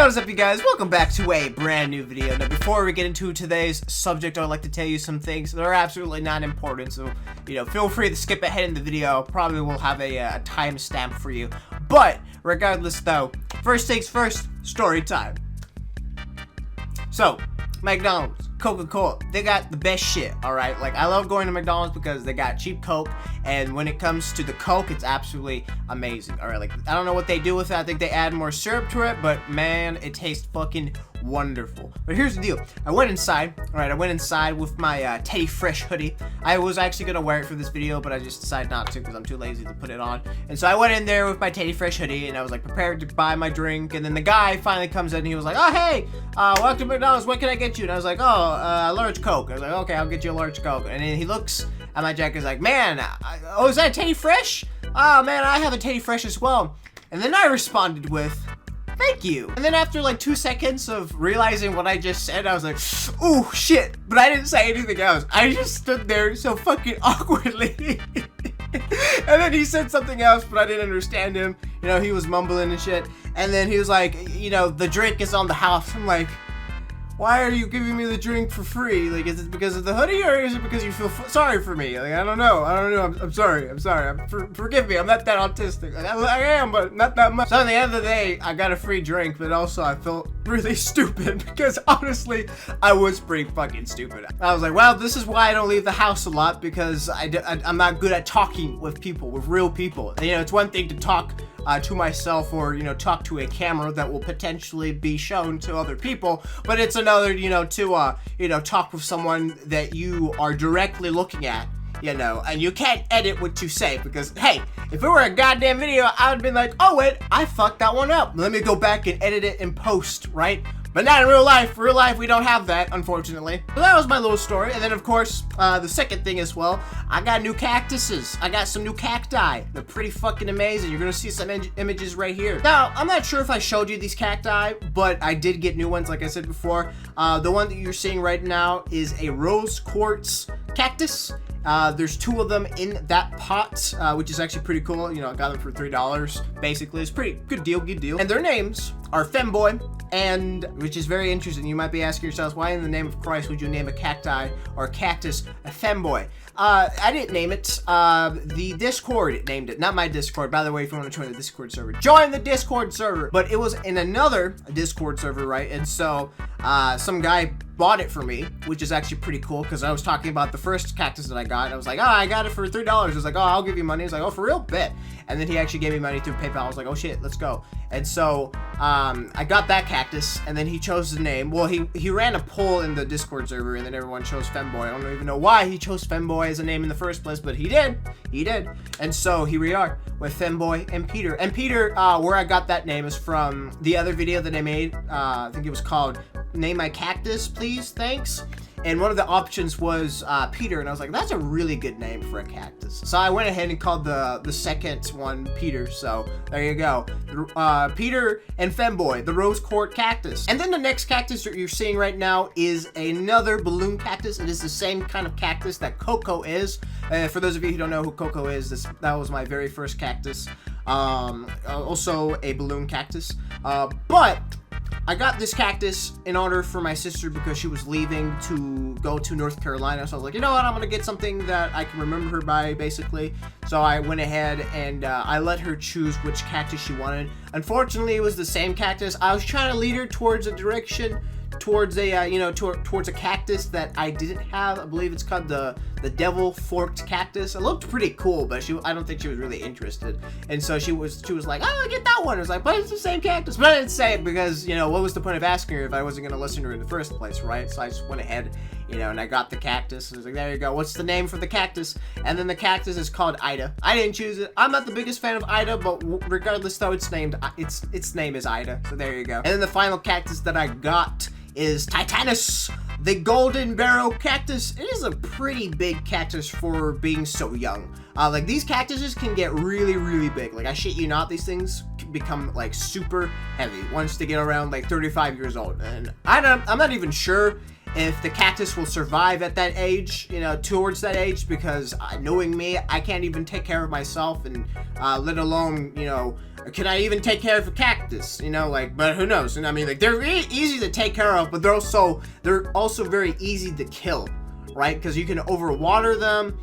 Hey, what's up you guys? Welcome back to a brand new video. Now before we get into today's subject, I'd like to tell you some things that are absolutely not important, so feel free to skip ahead in the video. Probably will have a timestamp for you, but regardless though, first things first, story time. So McDonald's, Coca-Cola, they got the best shit, alright? Like, I love going to McDonald's because they got cheap Coke, and when it comes to the Coke, it's absolutely amazing, alright? Like, I don't know what they do with it. I think they add more syrup to it, but man, it tastes fucking wonderful. But here's the deal. I went inside, alright? I went inside with my Teddy Fresh hoodie. I was actually gonna wear it for this video, but I just decided not to because I'm too lazy to put it on. And so I went in there with my Teddy Fresh hoodie, and I was like prepared to buy my drink, and then the guy finally comes in, and he was like, oh, hey, welcome to McDonald's, what can I get you? And I was like, oh, a large Coke. I was like, okay, I'll get you a large Coke. And then he looks at my jacket, he's like, man, oh, is that Teddy Fresh? Oh, man, I have a Teddy Fresh as well. And then I responded with, thank you. And then after like 2 seconds of realizing what I just said, I was like, ooh, shit. But I didn't say anything else. I just stood there so fucking awkwardly. And then he said something else, but I didn't understand him. He was mumbling and shit. And then he was like, the drink is on the house. I'm like, why are you giving me the drink for free? Like, is it because of the hoodie, or is it because you feel sorry for me? Like, I don't know. I'm sorry. Forgive me. I'm not that autistic. Like, I am, but not that much. So at the end of the day, I got a free drink, but also I felt really stupid because honestly, I was pretty fucking stupid. I was like, well, this is why I don't leave the house a lot, because I'm not good at talking with people, with real people. And, it's one thing to talk to myself, or talk to a camera that will potentially be shown to other people, but it's another to talk with someone that you are directly looking at, and you can't edit what you say, because hey, if it were a goddamn video, I would've been like, oh wait, I fucked that one up, let me go back and edit it in post, right? But not in real life. Real life, we don't have that, unfortunately. So that was my little story. And then, of course, the second thing as well, I got new cactuses. I got some new cacti. They're pretty fucking amazing. You're gonna see some images right here. Now, I'm not sure if I showed you these cacti, but I did get new ones, like I said before. The one that you're seeing right now is a rose quartz cactus. There's 2 of them in that pot, which is actually pretty cool. I got them for $3, basically. It's pretty good deal. And their names are Femboy, and which is very interesting. You might be asking yourselves, why in the name of Christ would you name a cacti or a cactus a Femboy? I didn't name it. The Discord named it, not my Discord. By the way, if you want to join the Discord server, join the Discord server. But it was in another Discord server, right? And so some guy bought it for me, which is actually pretty cool, because I was talking about the first cactus that I got, and I was like, oh, I got it for $3. I was like, oh, I'll give you money. He's like, oh, for real? Bet. And then he actually gave me money through PayPal. I was like, oh shit, let's go. And so I got that cactus, and then he chose the name. Well, he ran a poll in the Discord server, and then everyone chose Femboy. I don't even know why he chose Femboy as a name in the first place, but he did. And so here we are with Femboy and Peter. And Peter, where I got that name is from the other video that I made. I think it was called Name My Cactus, Please, Thanks. And one of the options was Peter, and I was like, that's a really good name for a cactus. So I went ahead and called the second one Peter, so there you go. Peter and Femboy, the rose quartz cactus. And then the next cactus that you're seeing right now is another balloon cactus. It is the same kind of cactus that Coco is. For those of you who don't know who Coco is, that was my very first cactus. Also a balloon cactus. But I got this cactus in order for my sister because she was leaving to go to North Carolina. So I was like, you know what? I'm going to get something that I can remember her by, basically. So I went ahead and I let her choose which cactus she wanted. Unfortunately, it was the same cactus. I was trying to lead her towards a direction, towards a, towards a cactus that I didn't have. I believe it's called the devil forked cactus. It looked pretty cool, but I don't think she was really interested. And so she was like, oh, get that one. I was like, but it's the same cactus. But I didn't say it because, what was the point of asking her if I wasn't going to listen to her in the first place, right? So I just went ahead, and I got the cactus. I was like, there you go. What's the name for the cactus? And then the cactus is called Ida. I didn't choose it. I'm not the biggest fan of Ida, but regardless though, its name is Ida. So there you go. And then the final cactus that I got is Titanus, the golden barrel cactus. It is a pretty big cactus for being so young. Like, these cactuses can get really, really big. Like, I shit you not, these things can become like super heavy once they get around like 35 years old. And I'm not even sure if the cactus will survive at that age, you know, towards that age, because knowing me, I can't even take care of myself, and let alone, you know, can I even take care of a cactus, you know, like, but who knows? And I mean, like, they're really easy to take care of, but they're also very easy to kill, right? Because you can overwater them,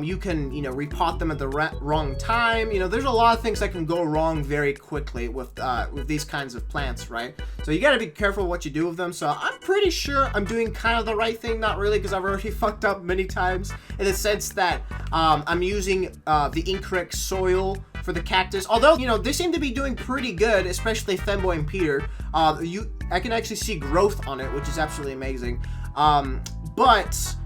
you can, you know, repot them at the wrong time. You know, there's a lot of things that can go wrong very quickly with these kinds of plants, right? So you got to be careful what you do with them. So I'm pretty sure I'm doing kind of the right thing, not really, because I've already fucked up many times in the sense that I'm using the incorrect soil for the cactus. Although, you know, they seem to be doing pretty good, especially Femboy and Peter. I can actually see growth on it, which is absolutely amazing. But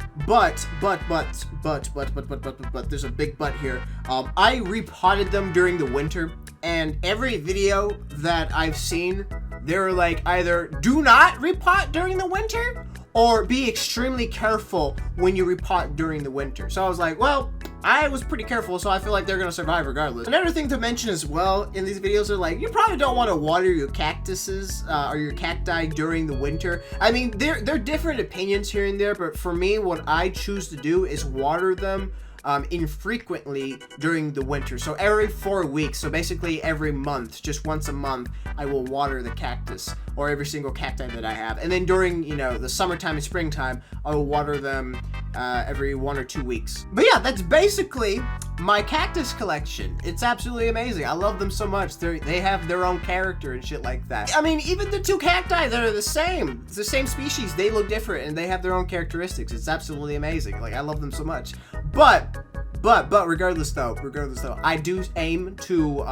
there's a big but here. I repotted them during the winter, and every video that I've seen, they're like, either do not repot during the winter or be extremely careful when you repot during the winter. So I was like, well, I was pretty careful, so I feel like they're gonna survive regardless. Another thing to mention as well in these videos are, like, you probably don't want to water your cactuses or your cacti during the winter. I mean, there are different opinions here and there, but for me, what I choose to do is water them infrequently during the winter. So every 4 weeks, so basically every month, just once a month, I will water the cactus, or every single cacti that I have. And then during, you know, the summertime and springtime, I will water them every 1 or 2 weeks. But yeah, that's basically my cactus collection. It's absolutely amazing. I love them so much. They have their own character and shit like that. I mean, even the two cacti that are the same, it's the same species, they look different and they have their own characteristics. It's absolutely amazing. Like, I love them so much. But regardless though, I do aim to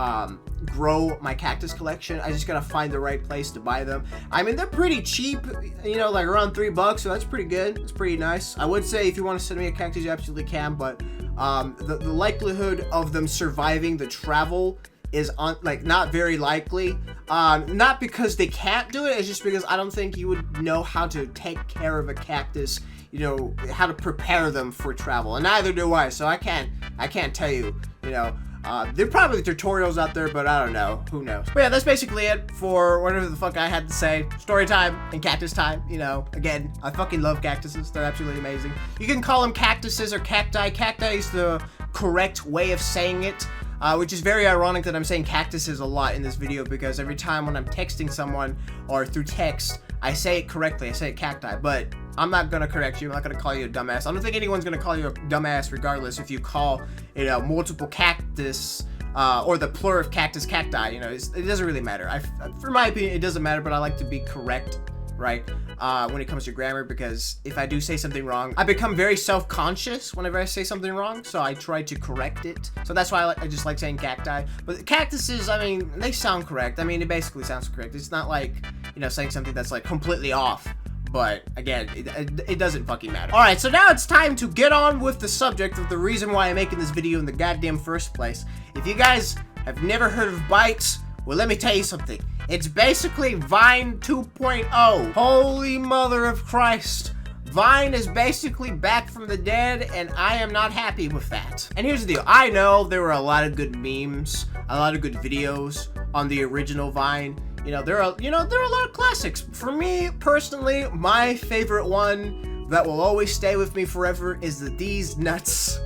grow my cactus collection. I just gotta find the right place to buy them. I mean, they're pretty cheap, you know, like around $3, so that's pretty good. It's pretty nice. I would say if you want to send me a cactus, you absolutely can, but the likelihood of them surviving the travel is not very likely. Not because they can't do it, it's just because I don't think you would know how to take care of a cactus, you know, how to prepare them for travel, and neither do I, so I can't tell you, you know. There are probably tutorials out there, but I don't know. Who knows? But yeah, that's basically it for whatever the fuck I had to say. Story time and cactus time, you know. Again, I fucking love cactuses. They're absolutely amazing. You can call them cactuses or cacti. Cacti is the correct way of saying it. Which is very ironic that I'm saying cactuses a lot in this video, because every time when I'm texting someone or through text, I say it correctly. I say it cacti, but I'm not gonna correct you. I'm not gonna call you a dumbass. I don't think anyone's gonna call you a dumbass regardless if you call, you know, multiple cactus or the plural of cactus cacti. You know, it doesn't really matter. For my opinion, it doesn't matter, but I like to be correct, right? When it comes to grammar, because if I do say something wrong, I become very self-conscious whenever I say something wrong, so I try to correct it. So that's why I just like saying cacti. But cactuses, I mean, they sound correct. I mean, it basically sounds correct. It's not like, you know, saying something that's like completely off. But again, it doesn't fucking matter. Alright, so now it's time to get on with the subject of the reason why I'm making this video in the goddamn first place. If you guys have never heard of Byte, well, let me tell you something. It's basically Vine 2.0. Holy mother of Christ. Vine is basically back from the dead, and I am not happy with that. And here's the deal. I know there were a lot of good memes, a lot of good videos on the original Vine. You know, there are a lot of classics. For me, personally, my favorite one that will always stay with me forever is the These Nuts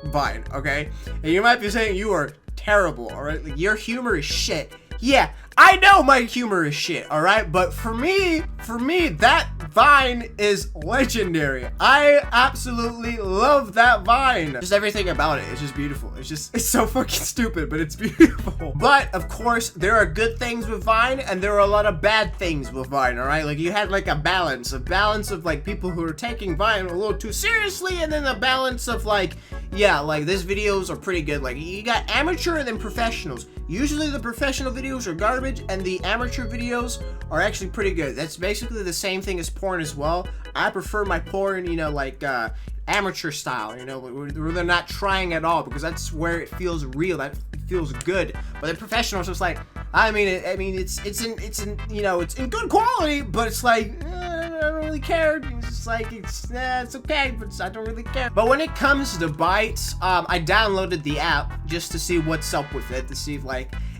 Vine, okay? And you might be saying you are terrible, alright? Like, your humor is shit. Yeah, I know my humor is shit, alright? But for me, that Vine is legendary. I absolutely love that Vine. Just everything about it is just beautiful. It's so fucking stupid, but it's beautiful. But, of course, there are good things with Vine, and there are a lot of bad things with Vine, alright? Like, you had, like, a balance of, like, people who are taking Vine a little too seriously, and then a balance of, like, yeah, like, these videos are pretty good. Like, you got amateur and then professionals. Usually the professional videos are garbage, and the amateur videos are actually pretty good. That's basically the same thing as porn as well. I prefer my porn, you know, like, amateur style, you know, where they're not trying at all, because that's where it feels real, that feels good. But the professionals, just like, it's in you know, it's in good quality, but it's like, I don't really care. It's just like, it's okay, but I don't really care. But when it comes to Byte, I downloaded the app just to see what's up with it, to see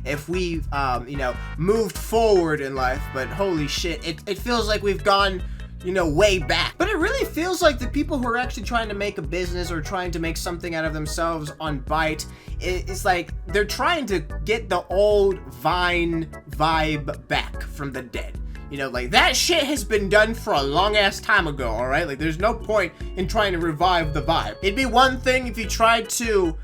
if we've, you know, moved forward in life. But holy shit, it feels like we've gone you know, way back. But it really feels like the people who are actually trying to make a business or trying to make something out of themselves on Byte, it's like they're trying to get the old Vine vibe back from the dead. You know, like, that shit has been done for a long-ass time ago, alright? Like, there's no point in trying to revive the vibe. It'd be one thing if you tried to,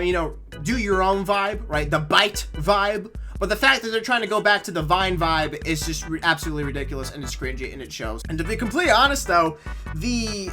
you know, do your own vibe, right? The Byte vibe. But the fact that they're trying to go back to the Vine vibe is just absolutely ridiculous, and it's cringy, and it shows. And to be completely honest, though, the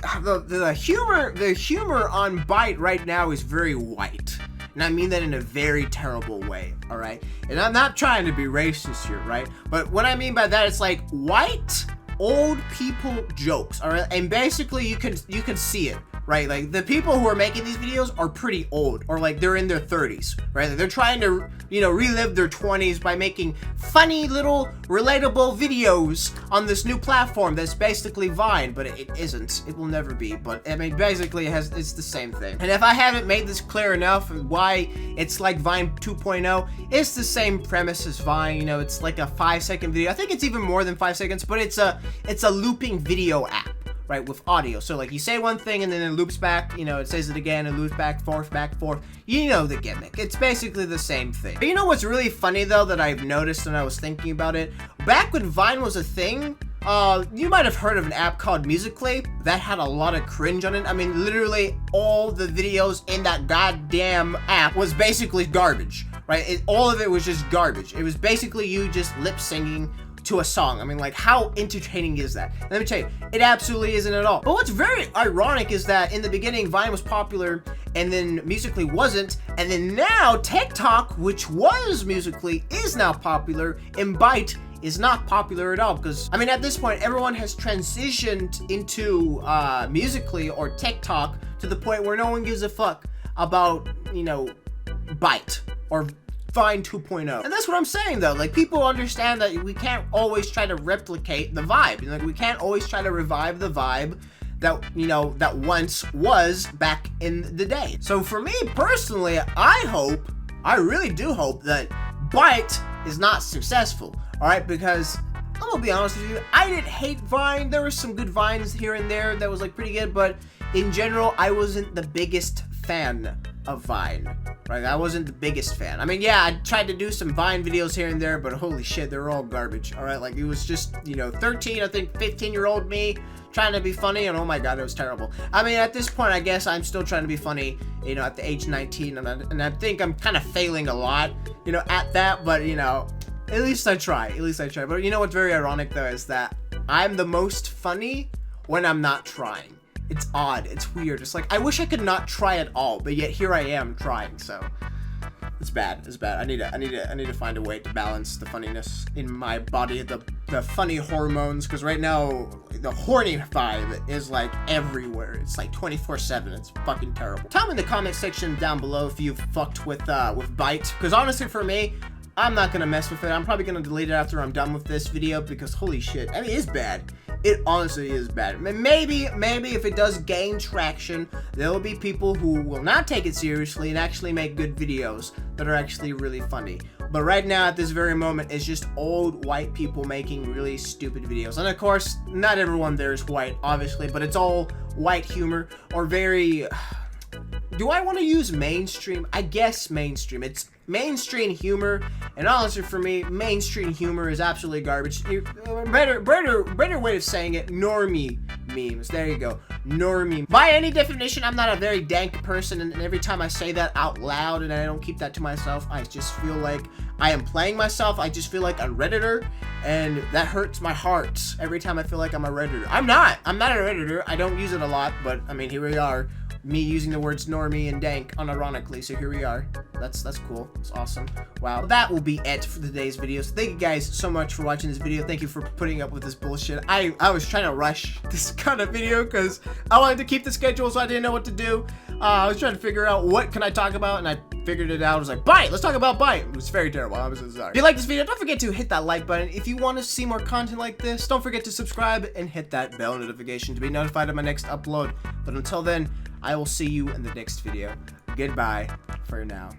humor on Byte right now is very white. And I mean that in a very terrible way, all right? And I'm not trying to be racist here, right? But what I mean by that, it's like white old people jokes, all right? And basically you can see it, right? Like, the people who are making these videos are pretty old, or like they're in their 30s, right? Like, they're trying to, you know, relive their 20s by making funny little relatable videos on this new platform that's basically Vine, but it isn't. It will never be. But I mean, basically it's the same thing. And if I haven't made this clear enough why it's like Vine 2.0, it's the same premise as Vine. You know, it's like a 5-second video. I think it's even more than 5 seconds, but it's a looping video app, right, with audio. So like, you say one thing and then it loops back, you know, it says it again, it loops back, forth. You know the gimmick. It's basically the same thing. But you know what's really funny though that I've noticed when I was thinking about it? Back when Vine was a thing, you might have heard of an app called Musical.ly that had a lot of cringe on it. I mean, literally all the videos in that goddamn app was basically garbage, right? All of it was just garbage. It was basically you just lip singing to a song. I mean, like, how entertaining is that? And let me tell you, it absolutely isn't at all. But what's very ironic is that in the beginning, Vine was popular, and then Musical.ly wasn't, and then now TikTok, which was Musical.ly, is now popular, and Byte is not popular at all. Because, I mean, at this point, everyone has transitioned into Musical.ly or TikTok to the point where no one gives a fuck about, you know, Byte or Vine 2.0. And that's what I'm saying though, like, people understand that we can't always try to replicate the vibe. Like, we can't always try to revive the vibe that, you know, that once was back in the day. So for me personally, I really do hope that Byte is not successful, alright? Because I'm gonna be honest with you, I didn't hate Vine. There were some good Vines here and there that was like pretty good, but in general, I wasn't the biggest fan of Vine, right? I wasn't the biggest fan. I mean, yeah, I tried to do some Vine videos here and there, but holy shit, they were all garbage, all right? Like, it was just, you know, 13, I think 15-year-old me trying to be funny, and oh my god, it was terrible. I mean, at this point, I guess I'm still trying to be funny, you know, at the age 19, and I think I'm kind of failing a lot, you know, at that, but, you know, at least I try. But you know what's very ironic, though, is that I'm the most funny when I'm not trying. It's odd. It's weird. It's like, I wish I could not try at all, but yet here I am trying, so it's bad. It's bad. I need to find a way to balance the funniness in my body, the funny hormones, because right now the horny vibe is like everywhere. It's like 24/7. It's fucking terrible. Tell me in the comment section down below if you've fucked with Byte, because honestly for me, I'm not gonna mess with it. I'm probably gonna delete it after I'm done with this video, because holy shit, I mean, it's bad. It honestly is bad. Maybe if it does gain traction, there will be people who will not take it seriously and actually make good videos that are actually really funny. But right now, at this very moment, it's just old white people making really stupid videos. And of course, not everyone there is white, obviously, but it's all white humor, or very... Do I want to use mainstream? I guess mainstream. It's mainstream humor, and honestly for me, mainstream humor is absolutely garbage. Better way of saying it, normie memes. There you go, normie. By any definition, I'm not a very dank person, and every time I say that out loud and I don't keep that to myself, I just feel like I am playing myself. I just feel like a Redditor, and that hurts my heart every time I feel like I'm a Redditor. I'm not a Redditor. I don't use it a lot, but I mean, here we are. Me using the words normie and dank unironically, so here we are. That's cool. It's awesome. Wow. That will be it for today's video. So thank you guys so much for watching this video. Thank you for putting up with this bullshit. I was trying to rush this kind of video because I wanted to keep the schedule, so I didn't know what to do. I was trying to figure out what can I talk about, and I figured it out. I was like, Byte! Let's talk about Byte! It was very terrible. I was so sorry. If you like this video, don't forget to hit that like button. If you want to see more content like this, don't forget to subscribe and hit that bell notification to be notified of my next upload. But until then, I will see you in the next video. Goodbye for now.